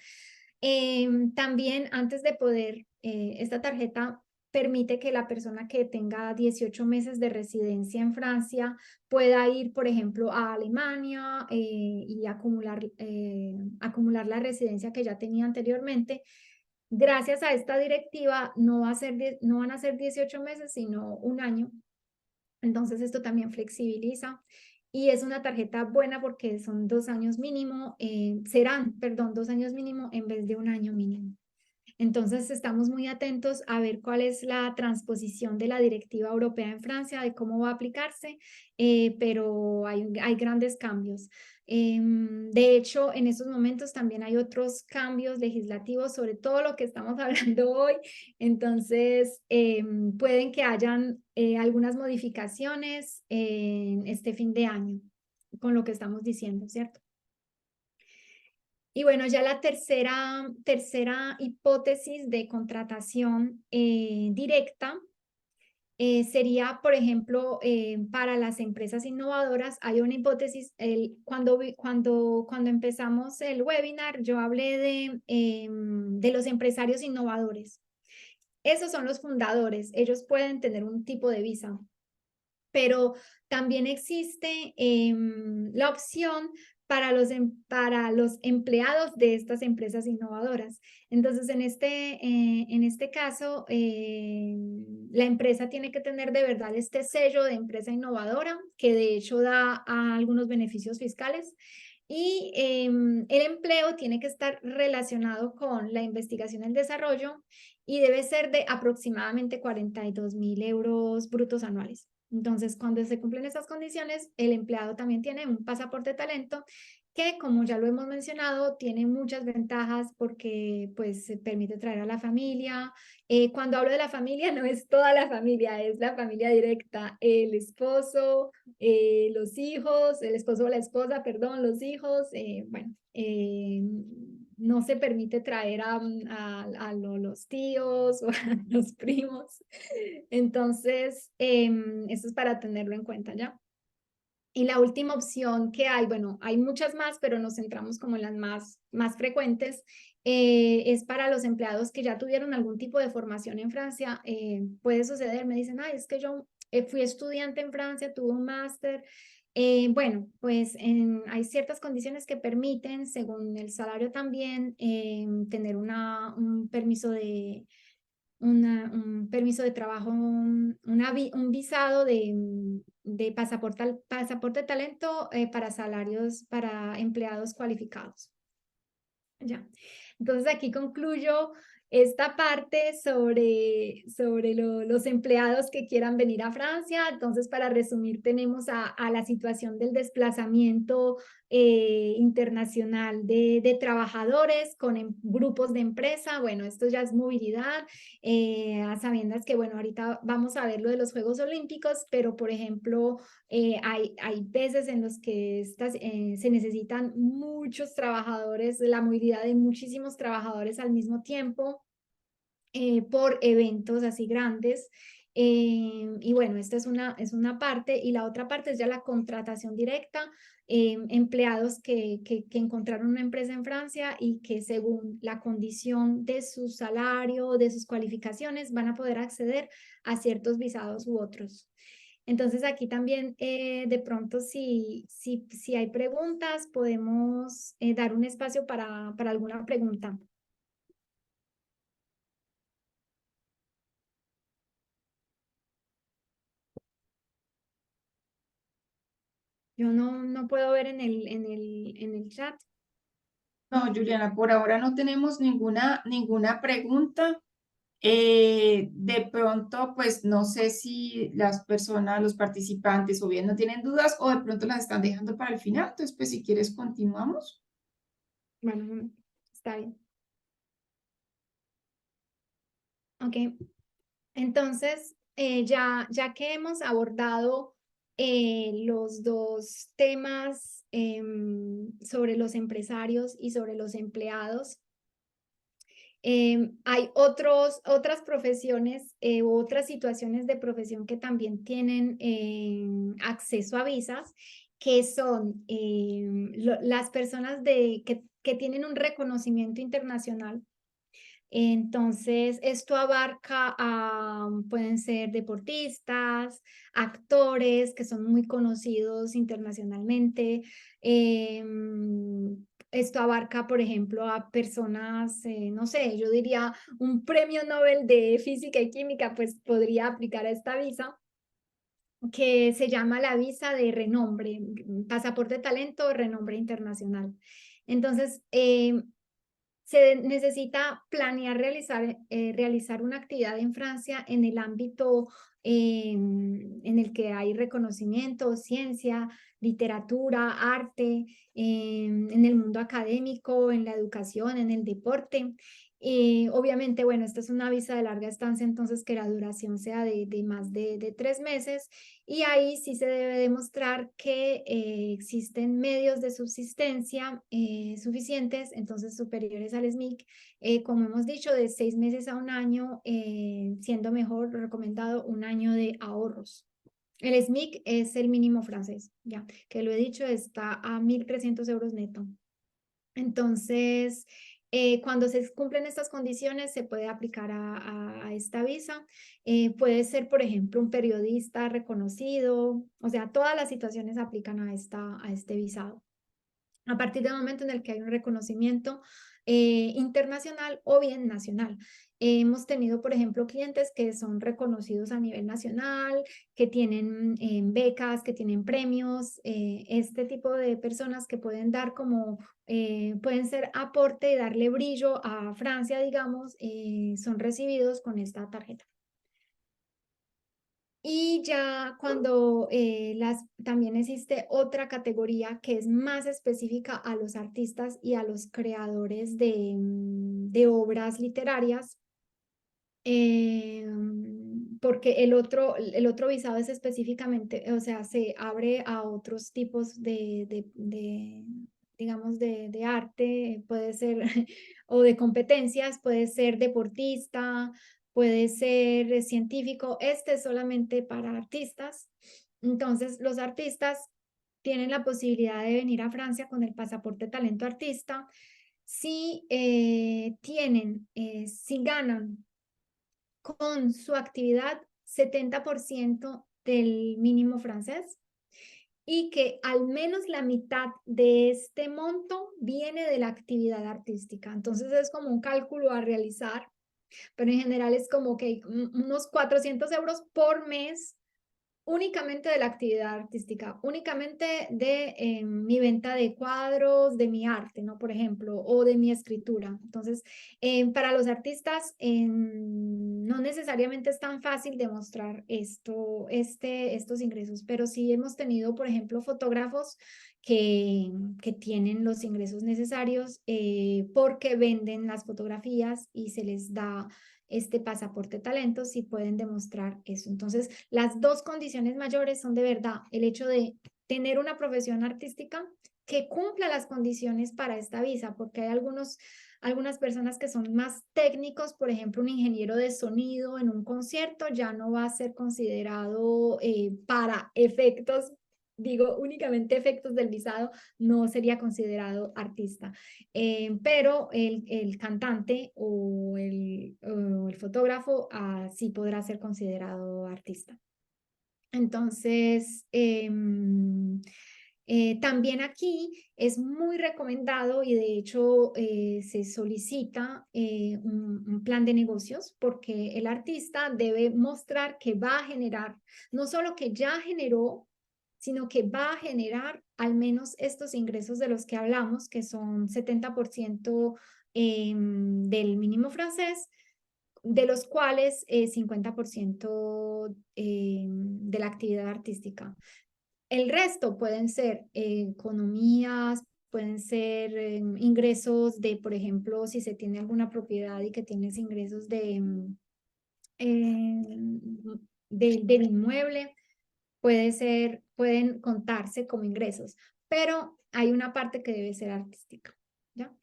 También antes de poder, esta tarjeta permite que la persona que tenga 18 meses de residencia en Francia pueda ir, por ejemplo, a Alemania y acumular la residencia que ya tenía anteriormente. Gracias a esta directiva no van a ser 18 meses, sino un año. Entonces esto también flexibiliza y es una tarjeta buena porque son 2 años mínimo, serán, perdón, 2 años mínimo en vez de un año mínimo. Entonces, estamos muy atentos a ver cuál es la transposición de la directiva europea en Francia, de cómo va a aplicarse, pero hay grandes cambios. De hecho, en estos momentos también hay otros cambios legislativos sobre todo lo que estamos hablando hoy. Entonces, pueden que hayan algunas modificaciones en este fin de año con lo que estamos diciendo, ¿cierto? Y bueno, ya la tercera hipótesis de contratación directa sería, por ejemplo, para las empresas innovadoras, hay una hipótesis, cuando empezamos el webinar, yo hablé de los empresarios innovadores. Esos son los fundadores, ellos pueden tener un tipo de visa, pero también existe la opción para los empleados de estas empresas innovadoras. Entonces, en este caso, la empresa tiene que tener de verdad este sello de empresa innovadora, que de hecho da algunos beneficios fiscales. Y el empleo tiene que estar relacionado con la investigación y el desarrollo y debe ser de aproximadamente 42.000 euros brutos anuales. Entonces, cuando se cumplen estas condiciones, el empleado también tiene un pasaporte de talento que, como ya lo hemos mencionado, tiene muchas ventajas porque pues se permite traer a la familia. Cuando hablo de la familia, no es toda la familia, es la familia directa, el esposo, los hijos, el esposo o la esposa, perdón, los hijos, bueno, no se permite traer los tíos o a los primos. Entonces, eso es para tenerlo en cuenta ya. Y la última opción que hay, bueno, hay muchas más, pero nos centramos como en las más frecuentes, es para los empleados que ya tuvieron algún tipo de formación en Francia. Puede suceder, me dicen, ay, es que yo fui estudiante en Francia, tuve un máster. Bueno, pues hay ciertas condiciones que permiten, según el salario también, tener un permiso un permiso de trabajo, un visado de pasaporte de talento para salarios, para empleados cualificados. Ya. Entonces aquí concluyo esta parte sobre los empleados que quieran venir a Francia. Entonces, para resumir, tenemos a la situación del desplazamiento internacional de trabajadores con grupos de empresa. Bueno, esto ya es movilidad, a sabiendas que, bueno, ahorita vamos a ver lo de los Juegos Olímpicos, pero, por ejemplo, hay veces en los que se necesitan muchos trabajadores, la movilidad de muchísimos trabajadores al mismo tiempo por eventos así grandes. Y bueno, esta es una parte y la otra parte es ya la contratación directa, empleados que encontraron una empresa en Francia y que según la condición de su salario, de sus cualificaciones, van a poder acceder a ciertos visados u otros. Entonces aquí también de pronto si hay preguntas, podemos dar un espacio para alguna pregunta. Yo no puedo ver en el chat. No, Juliana, por ahora no tenemos ninguna pregunta. De pronto, pues no sé si las personas, los participantes, o bien no tienen dudas o de pronto las están dejando para el final. Entonces, pues si quieres, continuamos. Bueno, está bien. Ok. Entonces, ya que hemos abordado los dos temas sobre los empresarios y sobre los empleados, hay otras profesiones u otras situaciones de profesión que también tienen acceso a visas, que son las personas que tienen un reconocimiento internacional. Entonces, esto abarca pueden ser deportistas, actores que son muy conocidos internacionalmente. Esto abarca, por ejemplo, a personas, no sé, yo diría un premio Nobel de física y química, pues podría aplicar a esta visa, que se llama la visa de renombre, pasaporte de talento, renombre internacional. Entonces, se necesita planear realizar una actividad en Francia en el ámbito en el que hay reconocimiento, ciencia, literatura, arte, en el mundo académico, en la educación, en el deporte. Obviamente, bueno, esta es una visa de larga estancia, entonces que la duración sea de más de 3 meses. Y ahí sí se debe demostrar que existen medios de subsistencia suficientes, entonces superiores al SMIC, como hemos dicho, de 6 meses a un año, siendo mejor recomendado un año de ahorros. El SMIC es el mínimo francés, ya que lo he dicho, está a 1.300 euros neto. Entonces, cuando se cumplen estas condiciones, se puede aplicar a esta visa. Puede ser, por ejemplo, un periodista reconocido, o sea, todas las situaciones aplican a este visado. a partir del momento en el que hay un reconocimiento internacional o bien nacional. Hemos tenido, por ejemplo, clientes que son reconocidos a nivel nacional, que tienen becas, que tienen premios, este tipo de personas que pueden dar como, pueden ser aporte y darle brillo a Francia, digamos, son recibidos con esta tarjeta. Y ya cuando también existe otra categoría que es más específica a los artistas y a los creadores de obras literarias, porque el otro visado es específicamente, o sea, se abre a otros tipos digamos, de arte, puede ser, o de competencias, puede ser deportista, puede ser científico. Este es solamente para artistas. Entonces, los artistas tienen la posibilidad de venir a Francia con el pasaporte talento artista si si ganan con su actividad 70% del mínimo francés y que al menos la mitad de este monto viene de la actividad artística. Entonces es como un cálculo a realizar, pero en general es como que unos 400 euros por mes únicamente de la actividad artística, únicamente de mi venta de cuadros, de mi arte, ¿no? Por ejemplo, o de mi escritura. Entonces, para los artistas no necesariamente es tan fácil demostrar estos ingresos, pero sí hemos tenido, por ejemplo, fotógrafos que tienen los ingresos necesarios porque venden las fotografías y se les da este pasaporte talento si pueden demostrar eso. Entonces, las dos condiciones mayores son de verdad el hecho de tener una profesión artística que cumpla las condiciones para esta visa, porque hay algunas personas que son más técnicos, por ejemplo, un ingeniero de sonido en un concierto ya no va a ser considerado para efectos, digo, únicamente efectos del visado, no sería considerado artista. Pero el cantante o el fotógrafo sí podrá ser considerado artista. Entonces, también aquí es muy recomendado y de hecho se solicita un plan de negocios porque el artista debe mostrar que va a generar, no solo que ya generó, sino que va a generar al menos estos ingresos de los que hablamos, que son 70% del mínimo francés, de los cuales 50% de la actividad artística. El resto pueden ser economías, pueden ser ingresos de, por ejemplo, si se tiene alguna propiedad y que tienes ingresos del inmueble, pueden contarse como ingresos, pero hay una parte que debe ser artística, ¿ya?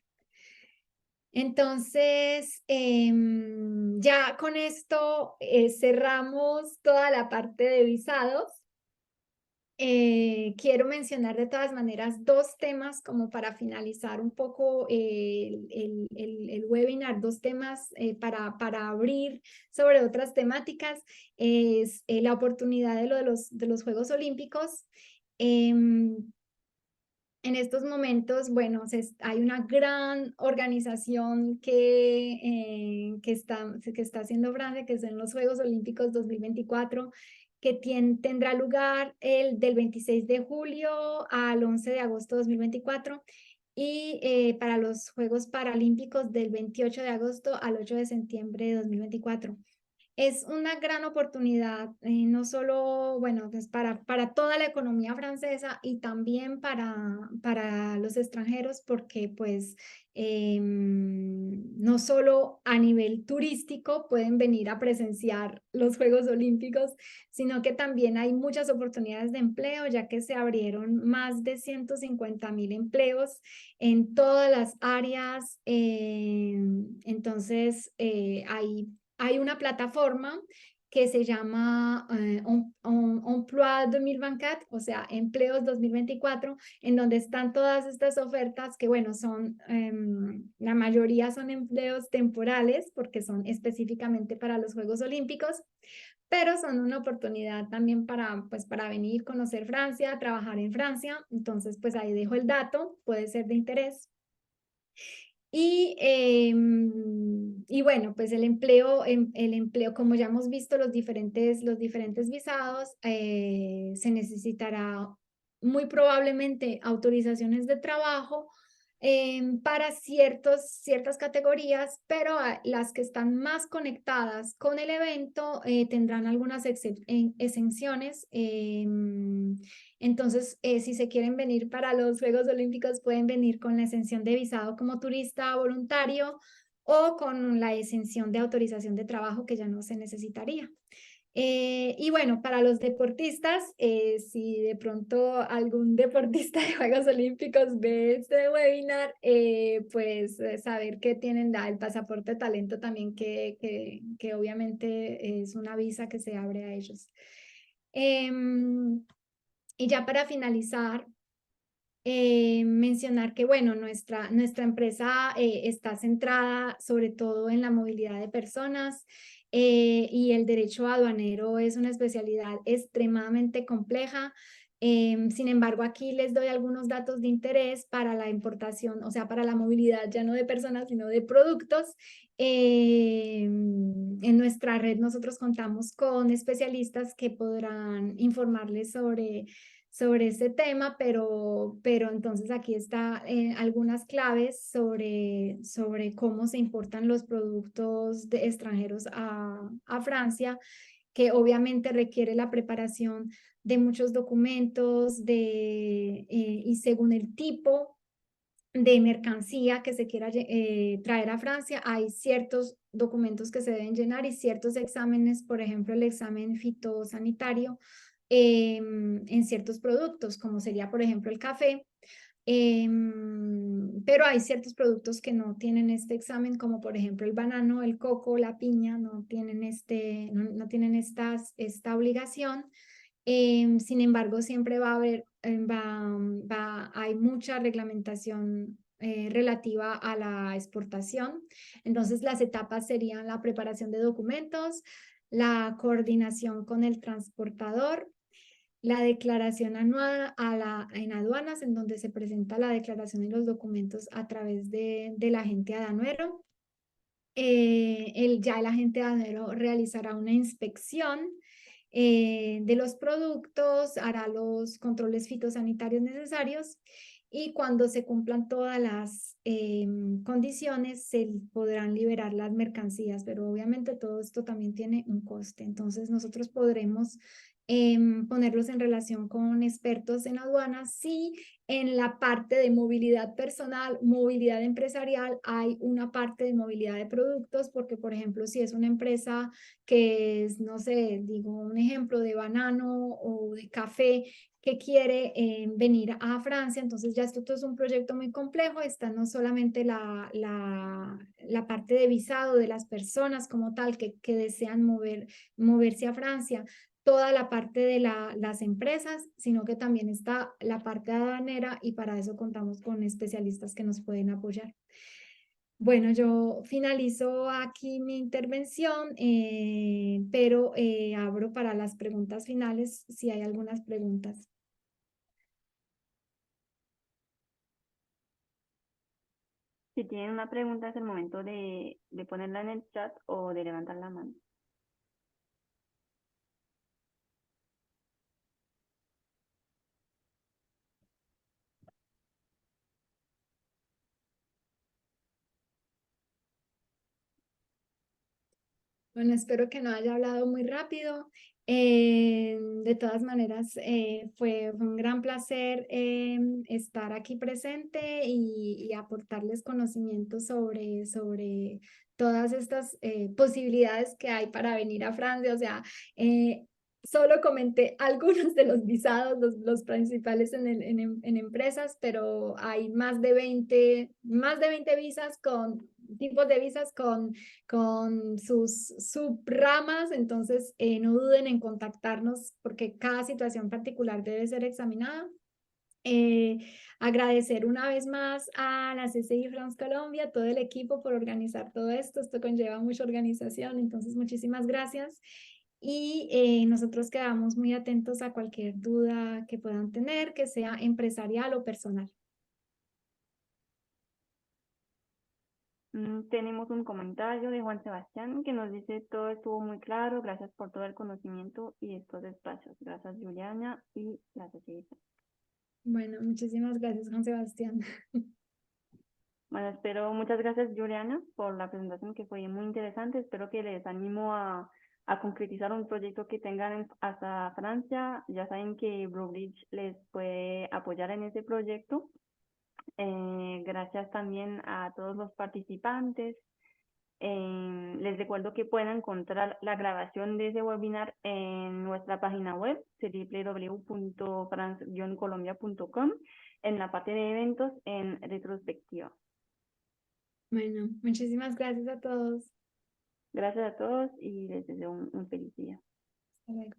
Entonces, ya con esto cerramos toda la parte de visados. Quiero mencionar de todas maneras dos temas como para finalizar un poco el webinar, dos temas para abrir sobre otras temáticas. Es la oportunidad de de los Juegos Olímpicos. En estos momentos, bueno, hay una gran organización que está haciendo Francia, que son los Juegos Olímpicos 2024, que tendrá lugar del 26 de julio al 11 de agosto de 2024 y para los Juegos Paralímpicos del 28 de agosto al 8 de septiembre de 2024. Es una gran oportunidad, no solo, bueno, pues para toda la economía francesa y también para los extranjeros, porque pues no solo a nivel turístico pueden venir a presenciar los Juegos Olímpicos, sino que también hay muchas oportunidades de empleo, ya que se abrieron más de 150.000 empleos en todas las áreas. Entonces, hay una plataforma que se llama Emploi 2024, o sea, Empleos 2024, en donde están todas estas ofertas que, bueno, la mayoría son empleos temporales porque son específicamente para los Juegos Olímpicos, pero son una oportunidad también pues, para venir, conocer Francia, trabajar en Francia. Entonces, pues ahí dejo el dato, puede ser de interés. Y bueno, pues el empleo, como ya hemos visto los diferentes visados, se necesitará muy probablemente autorizaciones de trabajo para ciertas categorías, pero las que están más conectadas con el evento tendrán algunas exenciones. Entonces, si se quieren venir para los Juegos Olímpicos, pueden venir con la exención de visado como turista voluntario o con la exención de autorización de trabajo que ya no se necesitaría. Y bueno, para los deportistas, si de pronto algún deportista de Juegos Olímpicos ve este webinar, pues saber que tienen el pasaporte de talento también, que obviamente es una visa que se abre a ellos. Y ya para finalizar, mencionar que, bueno, nuestra empresa está centrada sobre todo en la movilidad de personas y el derecho aduanero es una especialidad extremadamente compleja. Sin embargo, aquí les doy algunos datos de interés para la importación, o sea, para la movilidad ya no de personas, sino de productos. En nuestra red nosotros contamos con especialistas que podrán informarles sobre ese tema, pero entonces aquí está algunas claves sobre cómo se importan los productos extranjeros a Francia, que obviamente requiere la preparación de muchos documentos y según el tipo de mercancía que se quiera traer a Francia, hay ciertos documentos que se deben llenar y ciertos exámenes, por ejemplo, el examen fitosanitario en ciertos productos, como sería, por ejemplo, el café. Pero hay ciertos productos que no tienen este examen, como por ejemplo el banano, el coco, la piña, no tienen, no tienen esta obligación. Sin embargo, siempre va a haber, hay mucha reglamentación relativa a la exportación. Entonces, las etapas serían la preparación de documentos, la coordinación con el transportador, la declaración anual en aduanas, en donde se presenta la declaración y los documentos a través del agente aduanero. Ya el agente aduanero realizará una inspección de los productos, hará los controles fitosanitarios necesarios y cuando se cumplan todas las condiciones se podrán liberar las mercancías, pero obviamente todo esto también tiene un coste. Entonces nosotros podremos ponerlos en relación con expertos en aduanas si en la parte de movilidad personal, movilidad empresarial, hay una parte de movilidad de productos, porque por ejemplo, si es una empresa que es, no sé, digo un ejemplo de banano o de café que quiere venir a Francia, entonces ya esto todo es un proyecto muy complejo, está no solamente la parte de visado de las personas como tal que desean moverse a Francia, toda la parte de las empresas, sino que también está la parte aduanera y para eso contamos con especialistas que nos pueden apoyar. Bueno, yo finalizo aquí mi intervención, pero abro para las preguntas finales si hay algunas preguntas. Si tienen una pregunta es el momento de ponerla en el chat o de levantar la mano. Bueno, espero que no haya hablado muy rápido. De todas maneras, fue un gran placer estar aquí presente y aportarles conocimientos sobre todas estas posibilidades que hay para venir a Francia. O sea, solo comenté algunos de los visados, los principales en empresas, pero hay más de 20 visas tipos de visas con sus subramas, entonces no duden en contactarnos porque cada situación particular debe ser examinada. Agradecer una vez más a la CCI France Colombia, todo el equipo por organizar todo esto. Esto conlleva mucha organización, entonces muchísimas gracias. y nosotros quedamos muy atentos a cualquier duda que puedan tener, que sea empresarial o personal. Tenemos un comentario de Juan Sebastián que nos dice: todo estuvo muy claro, gracias por todo el conocimiento y estos espacios. Gracias, Juliana, y gracias, Elisa. Bueno, muchísimas gracias, Juan Sebastián. Bueno, muchas gracias, Juliana, por la presentación, que fue muy interesante. Espero que les animo a concretizar un proyecto que tengan hasta Francia. Ya saben que Bluebridge les puede apoyar en ese proyecto. Gracias también a todos los participantes. Les recuerdo que pueden encontrar la grabación de ese webinar en nuestra página web, www.france-colombia.com, en la parte de eventos en retrospectiva. Bueno, muchísimas gracias a todos. Gracias a todos y les deseo un feliz día. Hasta luego.